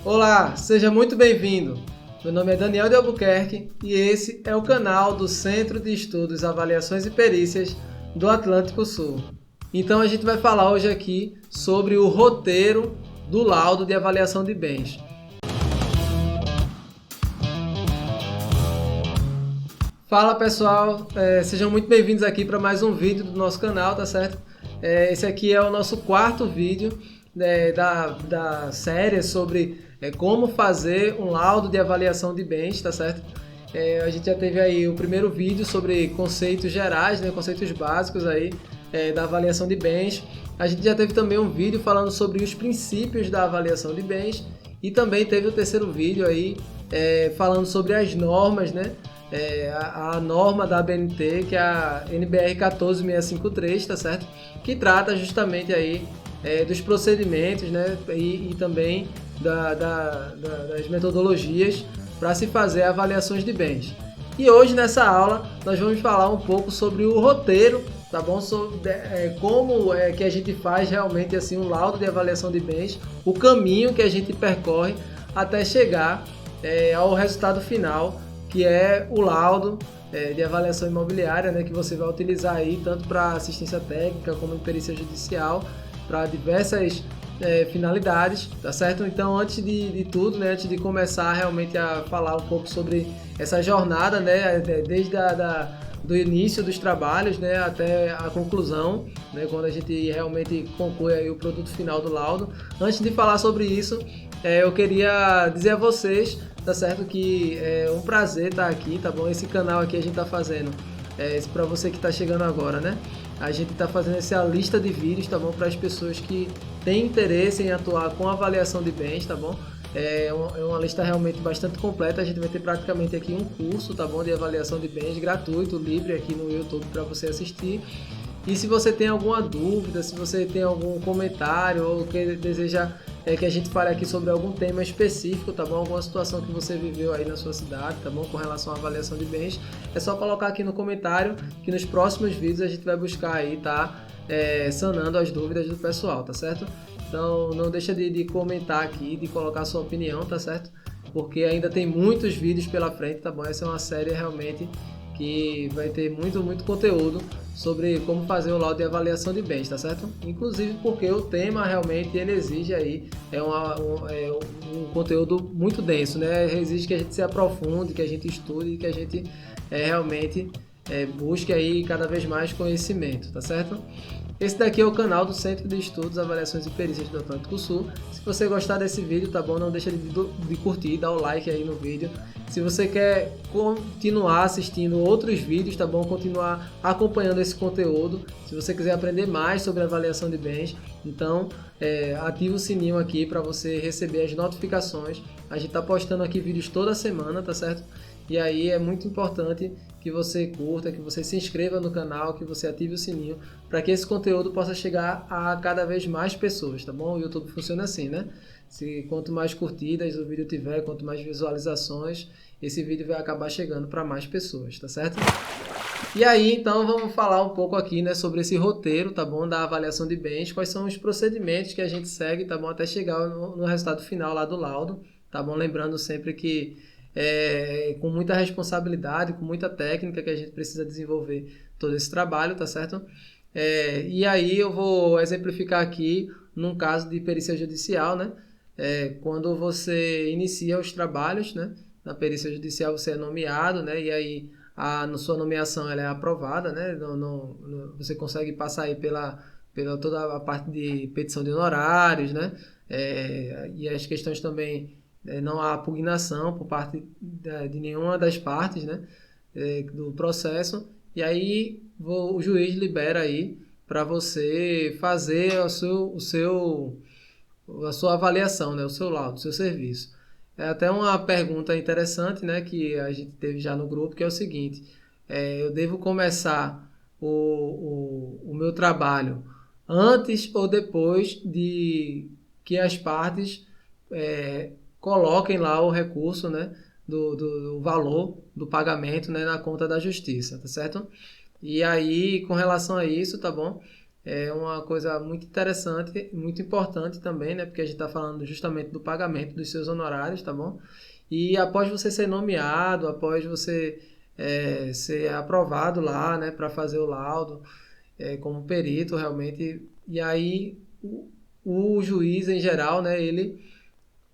Olá, seja muito bem-vindo. Meu nome é Daniel de Albuquerque e esse é o canal do Centro de Estudos, Avaliações e Perícias do Atlântico Sul. Então a gente vai falar hoje aqui sobre o roteiro do laudo de avaliação de bens. Fala pessoal, sejam muito bem-vindos aqui para mais um vídeo do nosso canal, tá certo? Esse aqui é o nosso quarto vídeo da série sobre como fazer um laudo de avaliação de bens, tá certo? A gente já teve aí o primeiro vídeo sobre conceitos gerais, né, conceitos básicos aí da avaliação de bens. A gente já teve também um vídeo falando sobre os princípios da avaliação de bens e também teve o terceiro vídeo aí falando sobre as normas, né? A norma da ABNT, que é a NBR 14653, tá certo? Que trata justamente aí dos procedimentos, né? E também das metodologias para se fazer avaliações de bens. E hoje nessa aula nós vamos falar um pouco sobre o roteiro, tá bom? Sobre como que a gente faz realmente assim um laudo de avaliação de bens, o caminho que a gente percorre até chegar ao resultado final, que é o laudo de avaliação imobiliária, né, que você vai utilizar aí tanto para assistência técnica como em perícia judicial, para diversas finalidades, tá certo? Então, antes de tudo, né, antes de começar realmente a falar um pouco sobre essa jornada, né, desde do início dos trabalhos, né, até a conclusão, né, quando a gente realmente conclui aí o produto final do laudo. Antes de falar sobre isso, eu queria dizer a vocês, tá certo, que é um prazer estar aqui, tá bom? Esse canal aqui a gente tá fazendo, para você que está chegando agora, né? A gente está fazendo essa lista de vídeos, tá bom? Para as pessoas que têm interesse em atuar com avaliação de bens, tá bom? É uma lista realmente bastante completa. A gente vai ter praticamente aqui um curso, tá bom? De avaliação de bens gratuito, livre aqui no YouTube para você assistir. E se você tem alguma dúvida, se você tem algum comentário ou que deseja que a gente fale aqui sobre algum tema específico, tá bom? Alguma situação que você viveu aí na sua cidade, tá bom? Com relação à avaliação de bens, é só colocar aqui no comentário que nos próximos vídeos a gente vai buscar aí, tá? Sanando as dúvidas do pessoal, tá certo? Então não deixa de comentar aqui, de colocar sua opinião, tá certo? Porque ainda tem muitos vídeos pela frente, tá bom? Essa é uma série realmente que vai ter muito conteúdo sobre como fazer o laudo de avaliação de bens, tá certo? Inclusive porque o tema realmente ele exige aí um conteúdo muito denso, né? Exige que a gente se aprofunde, que a gente estude, que a gente realmente busque aí cada vez mais conhecimento, tá certo? Esse daqui é o canal do Centro de Estudos, Avaliações e Perícias do Atlântico Sul. Se você gostar desse vídeo, tá bom? Não deixa de curtir, dar o like aí no vídeo. Se você quer continuar assistindo outros vídeos, tá bom? Continuar acompanhando esse conteúdo. Se você quiser aprender mais sobre avaliação de bens, então ativa o sininho aqui para você receber as notificações. A gente tá postando aqui vídeos toda semana, tá certo? E aí é muito importante que você curta, que você se inscreva no canal, que você ative o sininho, para que esse conteúdo possa chegar a cada vez mais pessoas, tá bom? O YouTube funciona assim, né? Quanto mais curtidas o vídeo tiver, quanto mais visualizações, esse vídeo vai acabar chegando para mais pessoas, tá certo? E aí, então, vamos falar um pouco aqui, né, sobre esse roteiro, tá bom, da avaliação de bens, quais são os procedimentos que a gente segue, tá bom, até chegar no resultado final lá do laudo, tá bom? Lembrando sempre que com muita responsabilidade, com muita técnica que a gente precisa desenvolver todo esse trabalho, tá certo? E aí eu vou exemplificar aqui num caso de perícia judicial, né? Quando você inicia os trabalhos, né? Na perícia judicial você é nomeado, né? E aí na sua nomeação ela é aprovada, né? Você consegue passar aí pela toda a parte de petição de honorários, né? E as questões também não há pugnação por parte de nenhuma das partes, né, do processo, e aí o juiz libera aí para você fazer a sua avaliação, né, o seu laudo, o seu serviço. É até uma pergunta interessante, né, que a gente teve já no grupo, que é o seguinte: eu devo começar o meu trabalho antes ou depois de que as partes coloquem lá o recurso, né, do valor do pagamento, né, na conta da justiça, tá certo? E aí, com relação a isso, tá bom? é uma coisa muito interessante, muito importante também, né? Porque a gente está falando justamente do pagamento dos seus honorários, tá bom? E após você ser nomeado, após você ser aprovado lá, né, para fazer o laudo, como perito realmente, e aí o juiz em geral, né, ele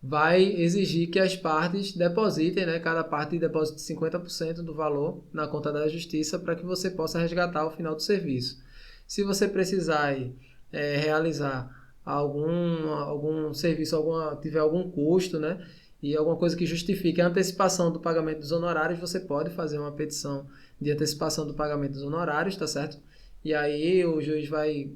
vai exigir que as partes depositem, né, cada parte deposite 50% do valor na conta da justiça para que você possa resgatar ao final do serviço. Se você precisar realizar algum serviço, tiver algum custo, né, e alguma coisa que justifique a antecipação do pagamento dos honorários, você pode fazer uma petição de antecipação do pagamento dos honorários, tá certo? E aí o juiz vai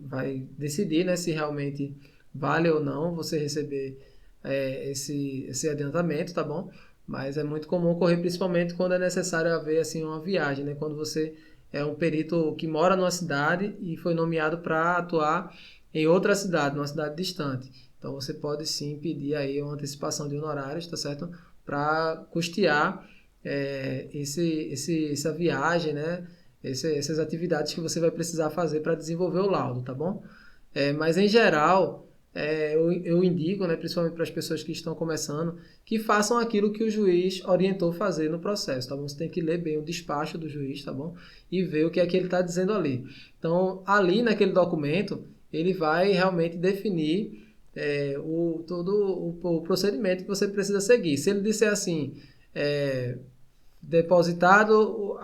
decidir, né, se realmente vale ou não você receber esse adiantamento, tá bom? Mas é muito comum ocorrer principalmente quando é necessário haver assim, uma viagem, né? Quando você é um perito que mora numa cidade e foi nomeado para atuar em outra cidade, numa cidade distante. Então você pode sim pedir aí uma antecipação de honorários, tá certo? Para custear essa viagem, né? Essas atividades que você vai precisar fazer para desenvolver o laudo, tá bom? Mas em geral, eu indico, né, principalmente para as pessoas que estão começando, que façam aquilo que o juiz orientou fazer no processo, tá bom? Você tem que ler bem o despacho do juiz, tá bom? E ver o que é que ele está dizendo ali. Então, ali naquele documento, ele vai realmente definir todo o procedimento que você precisa seguir. Se ele disser assim, depositado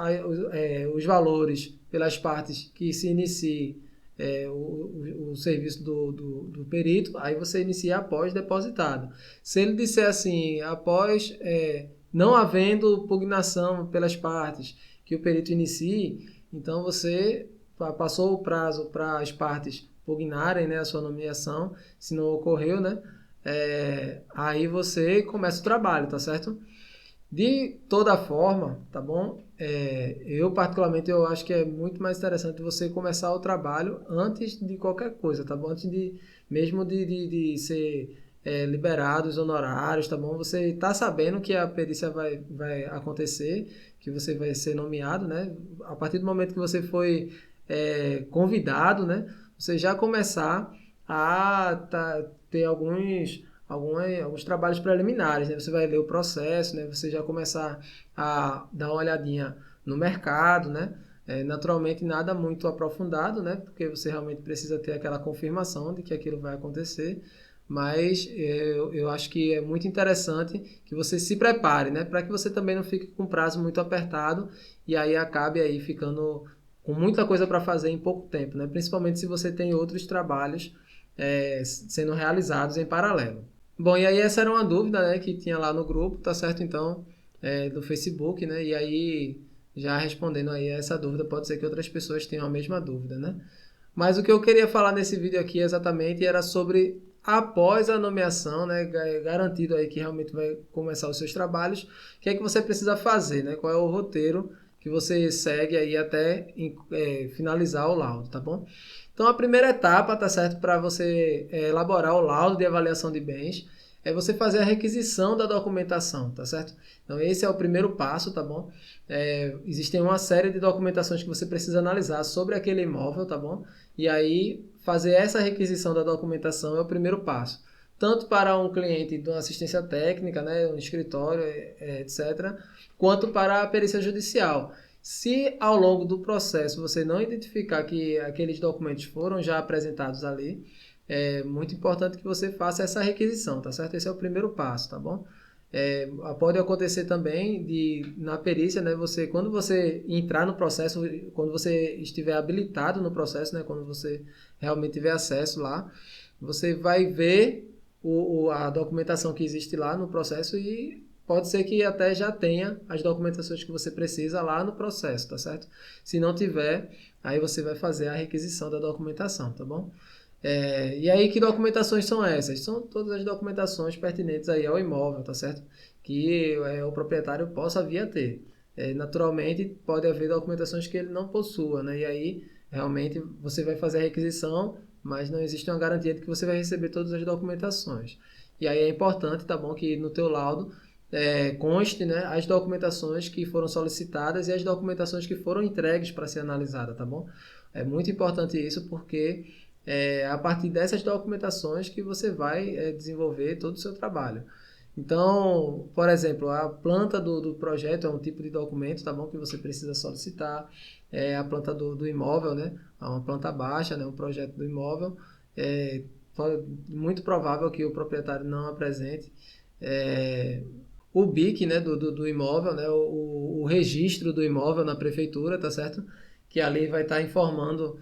os valores pelas partes que se inicie o serviço do perito, aí você inicia após depositado. Se ele disser assim, após não havendo pugnação pelas partes que o perito inicie, então você passou o prazo para as partes pugnarem, né, a sua nomeação, se não ocorreu, né, aí você começa o trabalho, tá certo? De toda forma, tá bom? Eu particularmente eu acho que é muito mais interessante você começar o trabalho antes de qualquer coisa, tá bom? Antes de mesmo de ser liberado os honorários, tá bom? Você tá sabendo que a perícia vai acontecer, que você vai ser nomeado, né? A partir do momento que você foi convidado, né? Você já começar a ter alguns trabalhos preliminares, né? Você vai ler o processo, né? Você já começar a dar uma olhadinha no mercado, né? Naturalmente nada muito aprofundado, né? Porque você realmente precisa ter aquela confirmação de que aquilo vai acontecer, mas eu acho que é muito interessante que você se prepare, né? Para que você também não fique com prazo muito apertado e aí acabe aí ficando com muita coisa para fazer em pouco tempo, né? Principalmente se você tem outros trabalhos sendo realizados em paralelo. Bom, e aí essa era uma dúvida, né, que tinha lá no grupo, tá certo? Então, do Facebook, né? E aí, já respondendo aí a essa dúvida, pode ser que outras pessoas tenham a mesma dúvida, né? Mas o que eu queria falar nesse vídeo aqui exatamente era sobre após a nomeação, né, garantido aí que realmente vai começar os seus trabalhos, o que é que você precisa fazer, né? Qual é o roteiro que você segue aí até finalizar o laudo, tá bom? Então, a primeira etapa, tá certo, para você elaborar o laudo de avaliação de bens, é você fazer a requisição da documentação, tá certo? Então, esse é o primeiro passo, tá bom? Existem uma série de documentações que você precisa analisar sobre aquele imóvel, tá bom? E aí, fazer essa requisição da documentação é o primeiro passo. Tanto para um cliente de uma assistência técnica, né, um escritório, etc., quanto para a perícia judicial. Se ao longo do processo você não identificar que aqueles documentos foram já apresentados ali, é muito importante que você faça essa requisição, tá certo? Esse é o primeiro passo, tá bom? Pode acontecer também na perícia, né, quando você entrar no processo, quando você estiver habilitado no processo, né, quando você realmente tiver acesso lá, você vai ver a documentação que existe lá no processo e pode ser que até já tenha as documentações que você precisa lá no processo, tá certo? Se não tiver, aí você vai fazer a requisição da documentação, tá bom? E aí, que documentações são essas? São todas as documentações pertinentes aí ao imóvel, tá certo? Que o proprietário possa vir a ter. Naturalmente, pode haver documentações que ele não possua, né? E aí, realmente, você vai fazer a requisição, mas não existe uma garantia de que você vai receber todas as documentações. E aí é importante, tá bom, que no teu laudo conste, né, as documentações que foram solicitadas e as documentações que foram entregues para ser analisada, tá bom? É muito importante isso porque é a partir dessas documentações que você vai desenvolver todo o seu trabalho. Então, por exemplo, a planta do projeto é um tipo de documento, tá bom, que você precisa solicitar. A planta do imóvel, né? É uma planta baixa, né? Um projeto do imóvel. É muito provável que o proprietário não apresente. É, o BIC, né, do imóvel, né, o registro do imóvel na prefeitura, tá certo? Que ali vai estar informando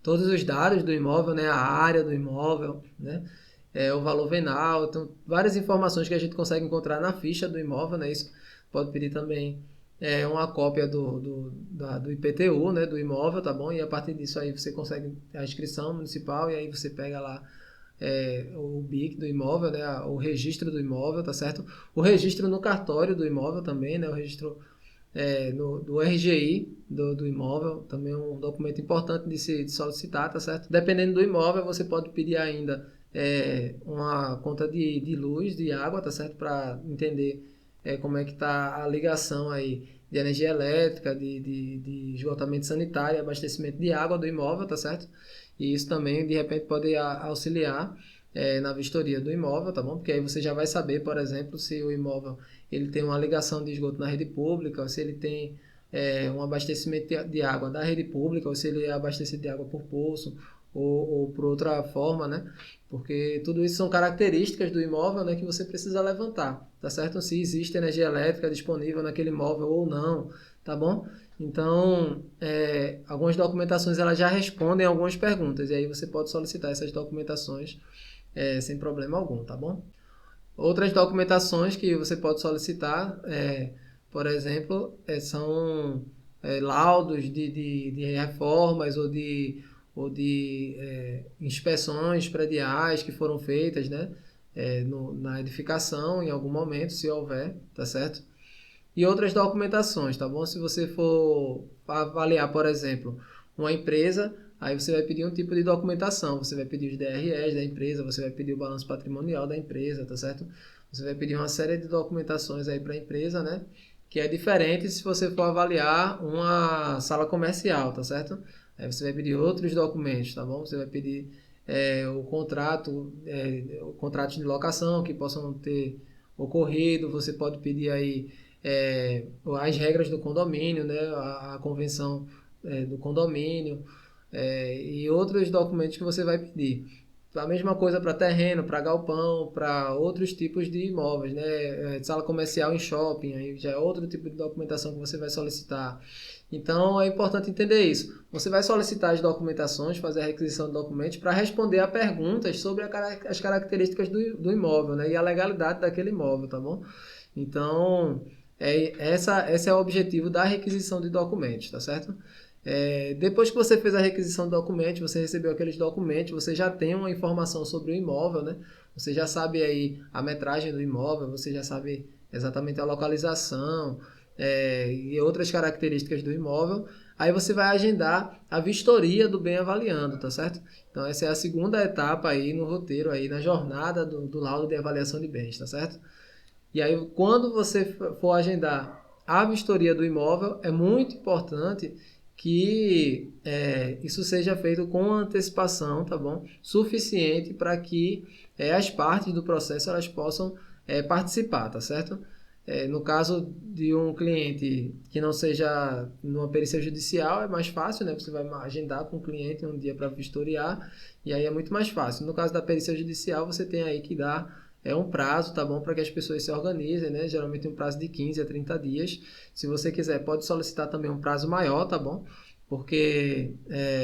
todos os dados do imóvel, né, a área do imóvel, né, o valor venal, então várias informações que a gente consegue encontrar na ficha do imóvel, né, isso pode pedir também uma cópia do IPTU, né, do imóvel, tá bom? E a partir disso aí você consegue a inscrição municipal e aí você pega lá o BIC do imóvel, né, o registro do imóvel, tá certo? O registro no cartório do imóvel também, né, o registro do RGI do imóvel, também é um documento importante de solicitar, tá certo? Dependendo do imóvel, você pode pedir ainda uma conta de luz, de água, tá certo? Para entender como é que está a ligação aí de energia elétrica, de esgotamento sanitário, abastecimento de água do imóvel, tá certo? E isso também, de repente, pode auxiliar na vistoria do imóvel, tá bom? Porque aí você já vai saber, por exemplo, se o imóvel ele tem uma ligação de esgoto na rede pública, ou se ele tem um abastecimento de água da rede pública, ou se ele é abastecido de água por poço, ou por outra forma, né? Porque tudo isso são características do imóvel, né, que você precisa levantar, tá certo? Se existe energia elétrica disponível naquele imóvel ou não, tá bom? Então, algumas documentações elas já respondem algumas perguntas, e aí você pode solicitar essas documentações sem problema algum, tá bom? Outras documentações que você pode solicitar, por exemplo, são laudos de reformas ou de inspeções prediais que foram feitas, né, na edificação em algum momento, se houver, tá certo? E outras documentações, tá bom? Se você for avaliar, por exemplo, uma empresa, aí você vai pedir um tipo de documentação. Você vai pedir os DREs da empresa, você vai pedir o balanço patrimonial da empresa, tá certo? Você vai pedir uma série de documentações aí para a empresa, né? Que é diferente se você for avaliar uma sala comercial, tá certo? Aí você vai pedir outros documentos, tá bom? Você vai pedir o contrato de locação que possam ter ocorrido. Você pode pedir aí as regras do condomínio, né, a convenção do condomínio e outros documentos que você vai pedir. A mesma coisa para terreno, para galpão, para outros tipos de imóveis, né? Sala comercial em shopping, aí já é outro tipo de documentação que você vai solicitar. Então é importante entender isso. Você vai solicitar as documentações, fazer a requisição de documentos para responder a perguntas sobre as características do imóvel, né? E a legalidade daquele imóvel, tá bom? Então, esse é o objetivo da requisição de documentos, tá certo? Depois que você fez a requisição de documentos, você recebeu aqueles documentos, você já tem uma informação sobre o imóvel, né? Você já sabe aí a metragem do imóvel, você já sabe exatamente a localização e outras características do imóvel. Aí você vai agendar a vistoria do bem avaliando, tá certo? Então essa é a segunda etapa aí no roteiro, aí na jornada do laudo de avaliação de bens, tá certo? E aí, quando você for agendar a vistoria do imóvel, é muito importante que isso seja feito com antecipação, tá bom? Suficiente para que as partes do processo elas possam participar, tá certo? No caso de um cliente que não seja numa perícia judicial, é mais fácil, né? Você vai agendar com o cliente um dia para vistoriar e aí é muito mais fácil. No caso da perícia judicial, você tem aí que dar um prazo, tá bom? Para que as pessoas se organizem, né? Geralmente um prazo de 15 a 30 dias. Se você quiser, pode solicitar também um prazo maior, tá bom? Porque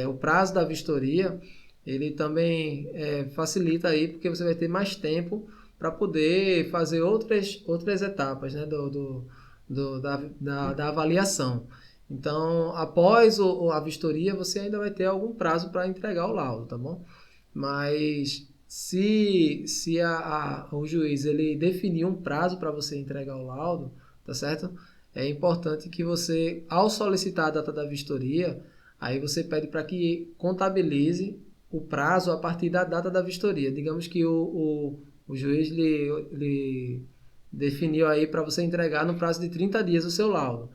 o prazo da vistoria, ele também facilita aí, porque você vai ter mais tempo para poder fazer outras etapas, né? Da avaliação. Então, após a vistoria, você ainda vai ter algum prazo para entregar o laudo, tá bom? Mas se o juiz ele definir um prazo para você entregar o laudo, tá certo? É importante que você, ao solicitar a data da vistoria, aí você pede para que contabilize o prazo a partir da data da vistoria. Digamos que o juiz lhe definiu aí para você entregar no prazo de 30 dias o seu laudo.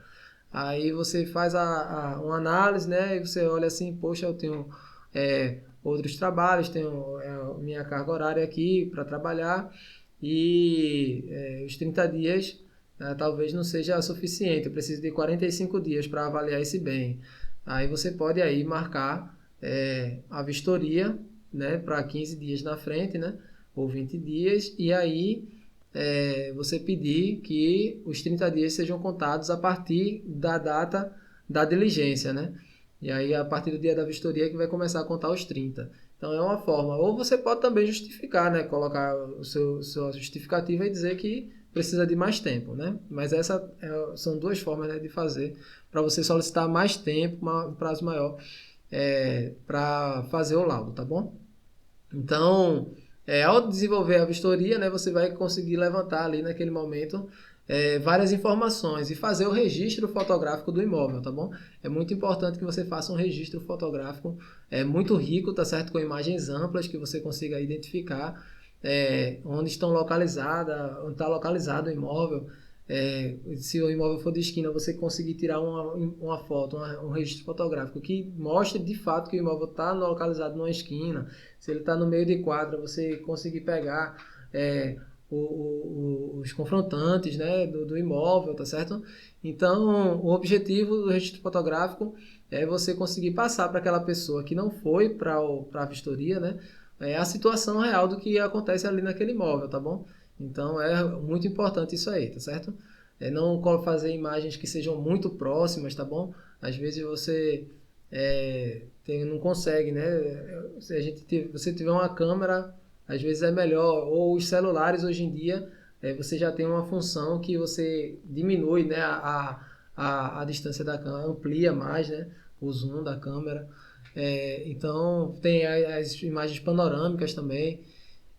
Aí você faz uma análise, né? E você olha assim, poxa, eu tenho outros trabalhos, tenho minha carga horária aqui para trabalhar e os 30 dias talvez não seja suficiente, eu preciso de 45 dias para avaliar esse bem. Aí você pode aí marcar a vistoria, né, para 15 dias na frente, né, ou 20 dias, e aí você pedir que os 30 dias sejam contados a partir da data da diligência, né? E aí, a partir do dia da vistoria que vai começar a contar os 30. Então, é uma forma. Ou você pode também justificar, né? Colocar sua justificativa e dizer que precisa de mais tempo, né? Mas são duas formas, né, de fazer para você solicitar mais tempo, um prazo maior, para fazer o laudo, tá bom? Então, ao desenvolver a vistoria, né, você vai conseguir levantar ali naquele momento várias informações e fazer o registro fotográfico do imóvel, tá bom? É muito importante que você faça um registro fotográfico muito rico, tá certo? Com imagens amplas que você consiga identificar onde está localizado o imóvel. Se o imóvel for de esquina, você conseguir tirar uma foto, um registro fotográfico que mostre de fato que o imóvel está localizado numa esquina. Se ele está no meio de quadra, você conseguir pegar os confrontantes, né, do imóvel, tá certo? Então, o objetivo do registro fotográfico é você conseguir passar para aquela pessoa que não foi para a vistoria, né, a situação real do que acontece ali naquele imóvel, tá bom? Então, é muito importante isso aí, tá certo? Não fazer imagens que sejam muito próximas, tá bom? Às vezes você não consegue, né? Se você tiver uma câmera, às vezes é melhor. Ou os celulares hoje em dia, você já tem uma função que você diminui, né, a distância da câmera, amplia mais, né, o zoom da câmera. Então, tem as imagens panorâmicas também.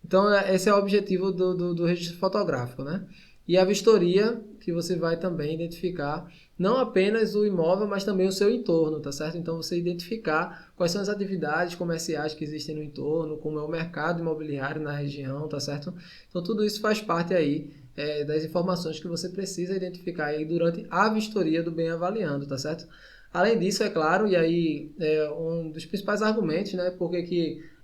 Então, esse é o objetivo do registro fotográfico, né? E a vistoria, que você vai também identificar não apenas o imóvel, mas também o seu entorno, tá certo? Então, você identificar quais são as atividades comerciais que existem no entorno, como é o mercado imobiliário na região, tá certo? Então, tudo isso faz parte aí das informações que você precisa identificar aí durante a vistoria do bem avaliando, tá certo? Além disso, é claro, e aí um dos principais argumentos, né, porque que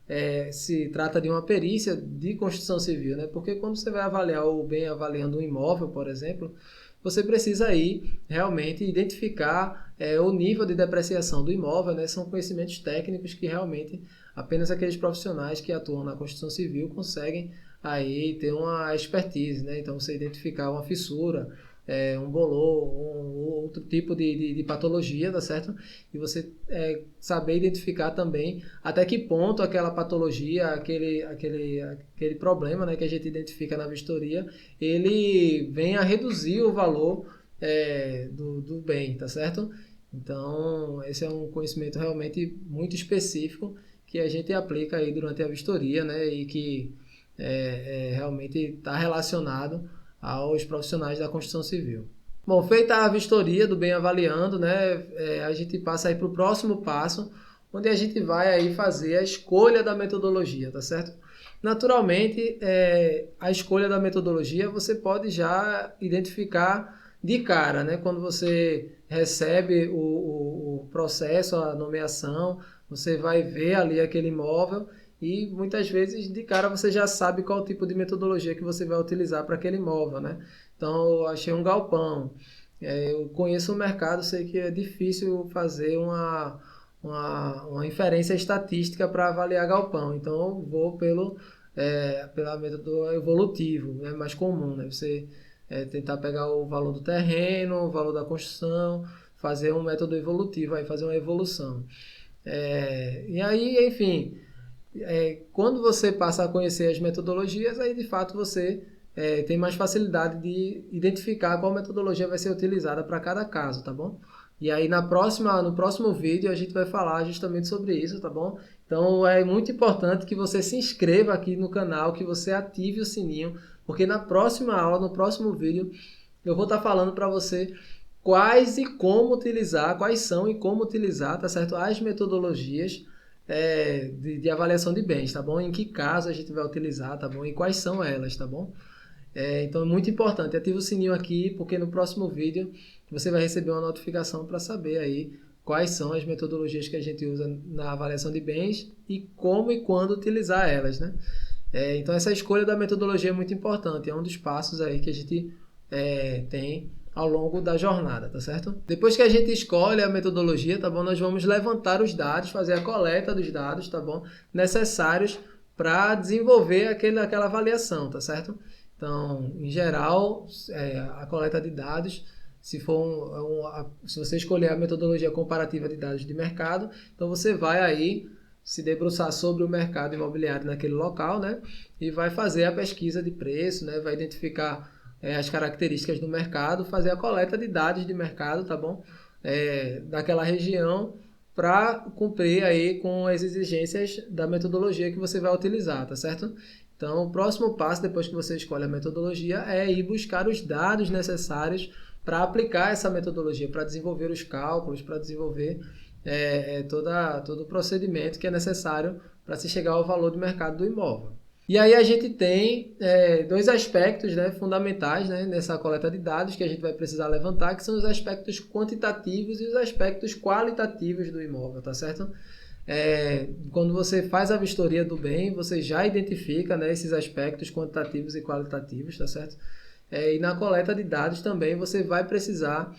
se trata de uma perícia de construção civil, né? Porque quando você vai avaliar o bem avaliando um imóvel, por exemplo, você precisa aí realmente identificar o nível de depreciação do imóvel, né? São conhecimentos técnicos que realmente apenas aqueles profissionais que atuam na construção civil conseguem aí ter uma expertise, né? Então, você identificar uma fissura, um bolor, um outro tipo de patologia, tá certo? E você saber identificar também até que ponto aquela patologia, aquele problema, né, que a gente identifica na vistoria, ele vem a reduzir o valor do bem, tá certo? Então, esse é um conhecimento realmente muito específico que a gente aplica aí durante a vistoria, né, e que realmente está relacionado aos profissionais da construção civil. Bom, feita a vistoria do bem avaliando, né, a gente passa aí para o próximo passo, onde a gente vai aí fazer a escolha da metodologia, tá certo? Naturalmente, a escolha da metodologia você pode já identificar de cara, né? Quando você recebe o processo, a nomeação, você vai ver ali aquele imóvel e muitas vezes de cara você já sabe qual tipo de metodologia que você vai utilizar para aquele imóvel, né? Então, eu achei um galpão. Eu conheço o mercado, sei que é difícil fazer uma inferência estatística para avaliar galpão. Então, eu vou pela método evolutivo, né, mais comum, né? Você tentar pegar o valor do terreno, o valor da construção, fazer um método evolutivo, aí fazer uma evolução. E aí, enfim, quando você passa a conhecer as metodologias, aí de fato você tem mais facilidade de identificar qual metodologia vai ser utilizada para cada caso, tá bom? E aí no próximo vídeo a gente vai falar justamente sobre isso, tá bom? Então é muito importante que você se inscreva aqui no canal, que você ative o sininho, porque na próxima aula, no próximo vídeo, eu vou estar falando para você quais são e como utilizar, tá certo? As metodologias de avaliação de bens, tá bom? Em que caso a gente vai utilizar, tá bom? E quais são elas, tá bom? Então é muito importante, ativa o sininho aqui, porque no próximo vídeo você vai receber uma notificação para saber aí quais são as metodologias que a gente usa na avaliação de bens e como e quando utilizar elas, né? Então essa escolha da metodologia é muito importante, é um dos passos aí que a gente tem ao longo da jornada, tá certo? Depois que a gente escolhe a metodologia, tá bom? Nós vamos levantar os dados, fazer a coleta dos dados, tá bom? Necessários para desenvolver aquela avaliação, tá certo? Então, em geral, a coleta de dados, se você escolher a metodologia comparativa de dados de mercado, então você vai aí se debruçar sobre o mercado imobiliário naquele local, né? E vai fazer a pesquisa de preço, né? Vai identificar as características do mercado, fazer a coleta de dados de mercado, tá bom? Daquela região para cumprir aí com as exigências da metodologia que você vai utilizar, tá certo? Então, o próximo passo, depois que você escolhe a metodologia, é ir buscar os dados necessários para aplicar essa metodologia, para desenvolver os cálculos, para desenvolver todo o procedimento que é necessário para se chegar ao valor de mercado do imóvel. E aí a gente tem dois aspectos, né, fundamentais, né, nessa coleta de dados que a gente vai precisar levantar, que são os aspectos quantitativos e os aspectos qualitativos do imóvel, tá certo? Quando você faz a vistoria do bem, você já identifica, né, esses aspectos quantitativos e qualitativos, tá certo? E na coleta de dados também você vai precisar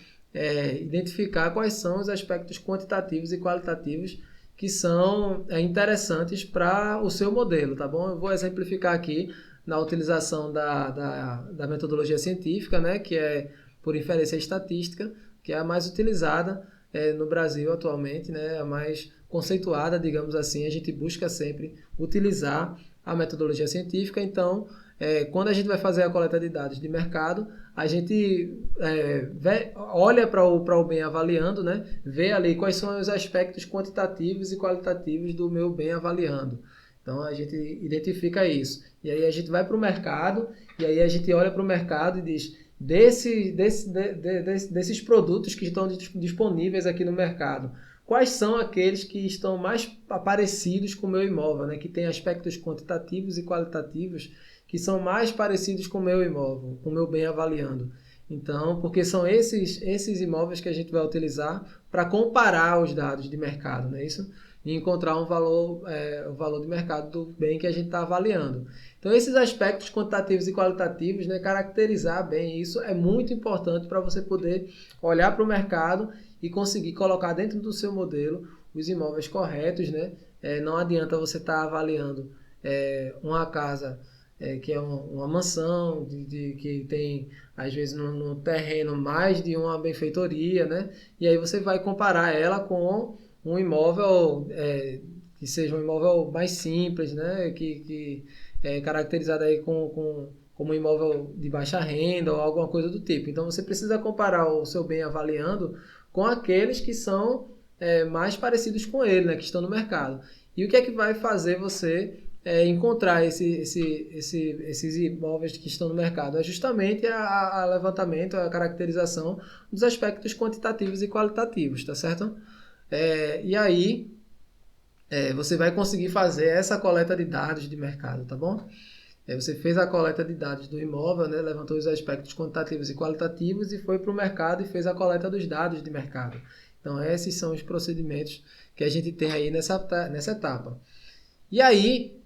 identificar quais são os aspectos quantitativos e qualitativos que são interessantes para o seu modelo, tá bom? Eu vou exemplificar aqui na utilização da metodologia científica, né, que é por inferência estatística, que é a mais utilizada no Brasil atualmente, né, a mais conceituada, digamos assim. A gente busca sempre utilizar a metodologia científica. Então, quando a gente vai fazer a coleta de dados de mercado, a gente olha para o bem avaliando, né? Vê ali quais são os aspectos quantitativos e qualitativos do meu bem avaliando. Então, a gente identifica isso. E aí a gente vai para o mercado, e aí a gente olha para o mercado e diz, desses produtos que estão disponíveis aqui no mercado, quais são aqueles que estão mais parecidos com o meu imóvel, né? Que tem aspectos quantitativos e qualitativos que são mais parecidos com o meu imóvel, com o meu bem avaliando. Então, porque são esses imóveis que a gente vai utilizar para comparar os dados de mercado, não é isso? E encontrar o valor de mercado do bem que a gente está avaliando. Então, esses aspectos quantitativos e qualitativos, né, caracterizar bem isso é muito importante para você poder olhar para o mercado e conseguir colocar dentro do seu modelo os imóveis corretos, né? Não adianta você estar avaliando uma casa que é uma mansão, que tem, às vezes, no terreno mais de uma benfeitoria, né? E aí você vai comparar ela com um imóvel que seja um imóvel mais simples, né? Que é caracterizado aí como um imóvel de baixa renda ou alguma coisa do tipo. Então, você precisa comparar o seu bem avaliando com aqueles que são mais parecidos com ele, né? Que estão no mercado. E o que é que vai fazer você encontrar esses imóveis que estão no mercado? É justamente a levantamento, a caracterização dos aspectos quantitativos e qualitativos, tá certo? E aí, você vai conseguir fazer essa coleta de dados de mercado, tá bom? Você fez a coleta de dados do imóvel, né? Levantou os aspectos quantitativos e qualitativos e foi para o mercado e fez a coleta dos dados de mercado. Então, esses são os procedimentos que a gente tem aí nessa etapa. E aí,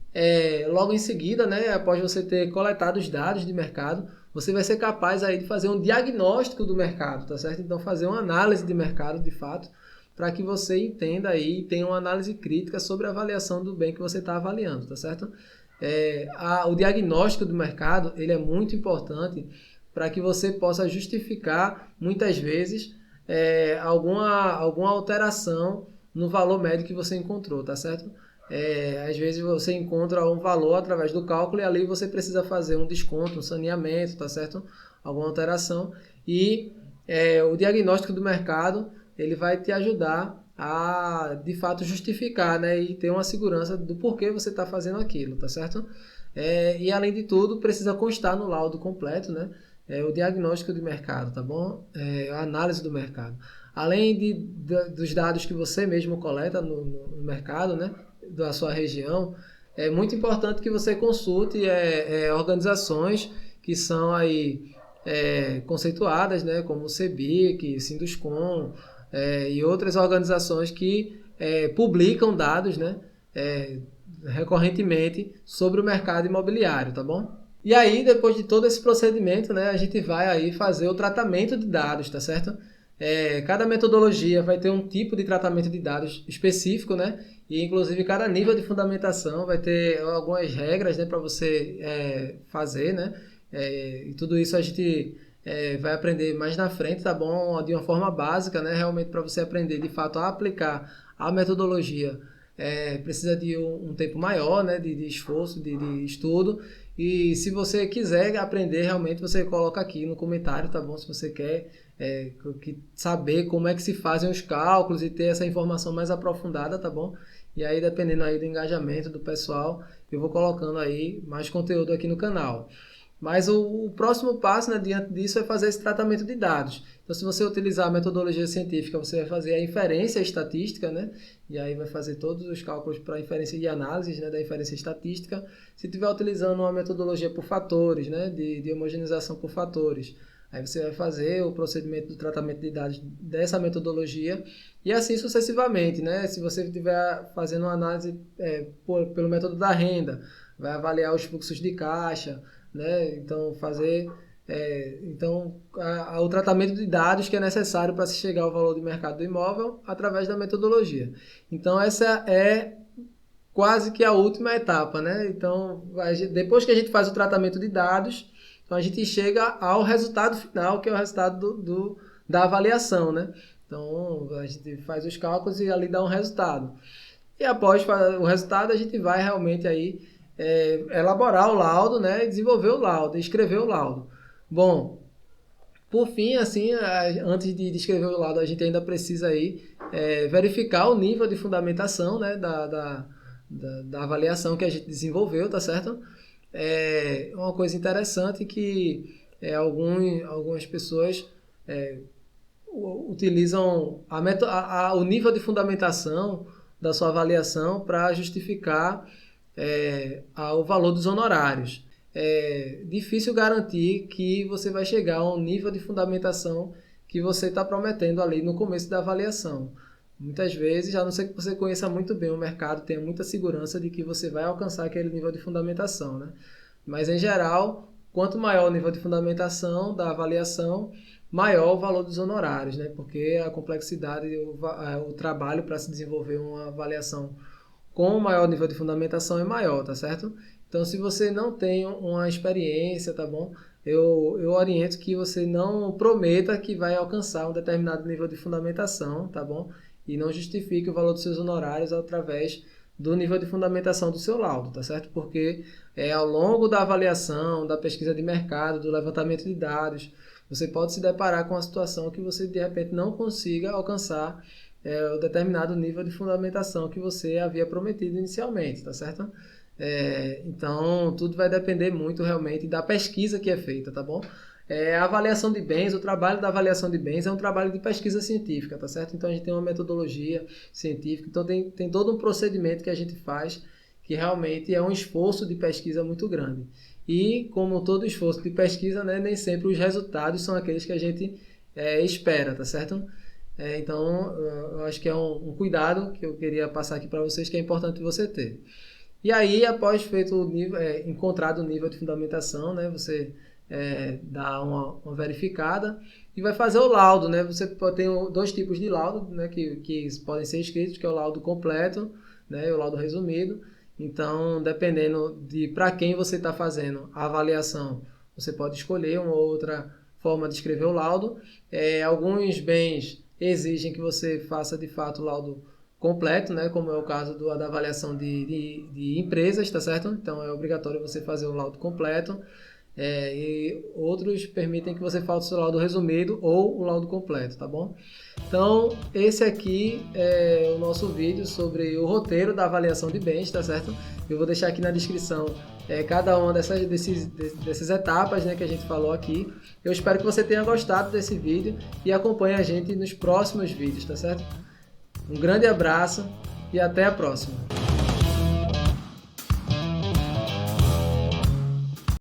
logo em seguida, né, após você ter coletado os dados de mercado, você vai ser capaz aí de fazer um diagnóstico do mercado, tá certo? Então, fazer uma análise de mercado, de fato, para que você entenda aí e tenha uma análise crítica sobre a avaliação do bem que você está avaliando, tá certo? O diagnóstico do mercado, ele é muito importante para que você possa justificar, muitas vezes, alguma alteração no valor médio que você encontrou, tá certo? Às vezes você encontra um valor através do cálculo e ali você precisa fazer um desconto, um saneamento, tá certo? Alguma alteração. E o diagnóstico do mercado, ele vai te ajudar a, de fato, justificar, né? E ter uma segurança do porquê você está fazendo aquilo, tá certo? E, além de tudo, precisa constar no laudo completo, né? O diagnóstico de mercado, tá bom? A análise do mercado. Além dos dados que você mesmo coleta no mercado, né? Da sua região, é muito importante que você consulte organizações que são aí conceituadas, né? Como o CEBIC, Sinduscon, e outras organizações que publicam dados, né, recorrentemente sobre o mercado imobiliário, tá bom? E aí, depois de todo esse procedimento, né, a gente vai aí fazer o tratamento de dados, tá certo? Cada metodologia vai ter um tipo de tratamento de dados específico, né? E inclusive cada nível de fundamentação vai ter algumas regras, né, para você fazer, né? E tudo isso a gente vai aprender mais na frente, tá bom? De uma forma básica, né? Realmente para você aprender de fato a aplicar a metodologia precisa de um tempo maior, né? De esforço, de estudo. E se você quiser aprender, realmente você coloca aqui no comentário, tá bom? Se você quer saber como é que se fazem os cálculos e ter essa informação mais aprofundada, tá bom? E aí, dependendo aí do engajamento do pessoal, eu vou colocando aí mais conteúdo aqui no canal. Mas o próximo passo, né, diante disso é fazer esse tratamento de dados. Então, se você utilizar a metodologia científica, você vai fazer a inferência estatística, né? E aí vai fazer todos os cálculos para inferência e análise, né, da inferência estatística. Se estiver utilizando uma metodologia por fatores, né, de homogeneização por fatores, aí você vai fazer o procedimento do tratamento de dados dessa metodologia e assim sucessivamente, né? Se você estiver fazendo uma análise pelo método da renda, vai avaliar os fluxos de caixa, né? Então, fazer o tratamento de dados que é necessário para se chegar ao valor de mercado do imóvel através da metodologia. Então, essa é quase que a última etapa, né? Então, depois que a gente faz o tratamento de dados, então a gente chega ao resultado final, que é o resultado da avaliação, né? Então, a gente faz os cálculos e ali dá um resultado. E após o resultado, a gente vai realmente aí elaborar o laudo, né? E desenvolver o laudo, escrever o laudo. Bom, por fim, assim, antes de escrever o laudo, a gente ainda precisa aí verificar o nível de fundamentação, né? Da avaliação que a gente desenvolveu, tá certo? Uma coisa interessante que algumas pessoas utilizam o nível de fundamentação da sua avaliação para justificar o valor dos honorários. É difícil garantir que você vai chegar a um nível de fundamentação que você está prometendo ali no começo da avaliação. Muitas vezes, a não ser que você conheça muito bem o mercado, tenha muita segurança de que você vai alcançar aquele nível de fundamentação, né? Mas, em geral, quanto maior o nível de fundamentação da avaliação, maior o valor dos honorários, né? Porque a complexidade e o trabalho para se desenvolver uma avaliação com maior nível de fundamentação é maior, tá certo? Então, se você não tem uma experiência, tá bom? Eu oriento que você não prometa que vai alcançar um determinado nível de fundamentação, tá bom? E não justifique o valor dos seus honorários através do nível de fundamentação do seu laudo, tá certo? Porque ao longo da avaliação, da pesquisa de mercado, do levantamento de dados, você pode se deparar com uma situação que você, de repente, não consiga alcançar o determinado nível de fundamentação que você havia prometido inicialmente, tá certo? Então, tudo vai depender muito realmente da pesquisa que é feita, tá bom? A avaliação de bens, o trabalho da avaliação de bens é um trabalho de pesquisa científica, tá certo? Então, a gente tem uma metodologia científica, então tem todo um procedimento que a gente faz que realmente é um esforço de pesquisa muito grande. E, como todo esforço de pesquisa, né, nem sempre os resultados são aqueles que a gente espera, tá certo? Então, eu acho que é um cuidado que eu queria passar aqui para vocês, que é importante você ter. E aí, após feito encontrado o nível de fundamentação, né, você dá uma verificada e vai fazer o laudo, né? Você tem dois tipos de laudo, né, que podem ser escritos, que é o laudo completo, né, e o laudo resumido. Então, dependendo de para quem você está fazendo a avaliação, você pode escolher uma ou outra forma de escrever o laudo. Alguns bens exigem que você faça de fato o laudo completo, né, como é o caso da avaliação de empresas, tá certo? Então, é obrigatório você fazer o laudo completo. E outros permitem que você faça o seu laudo resumido ou o laudo completo, tá bom? Então, esse aqui é o nosso vídeo sobre o roteiro da avaliação de bens, tá certo? Eu vou deixar aqui na descrição cada uma dessas etapas, né, que a gente falou aqui. Eu espero que você tenha gostado desse vídeo e acompanhe a gente nos próximos vídeos, tá certo? Um grande abraço e até a próxima!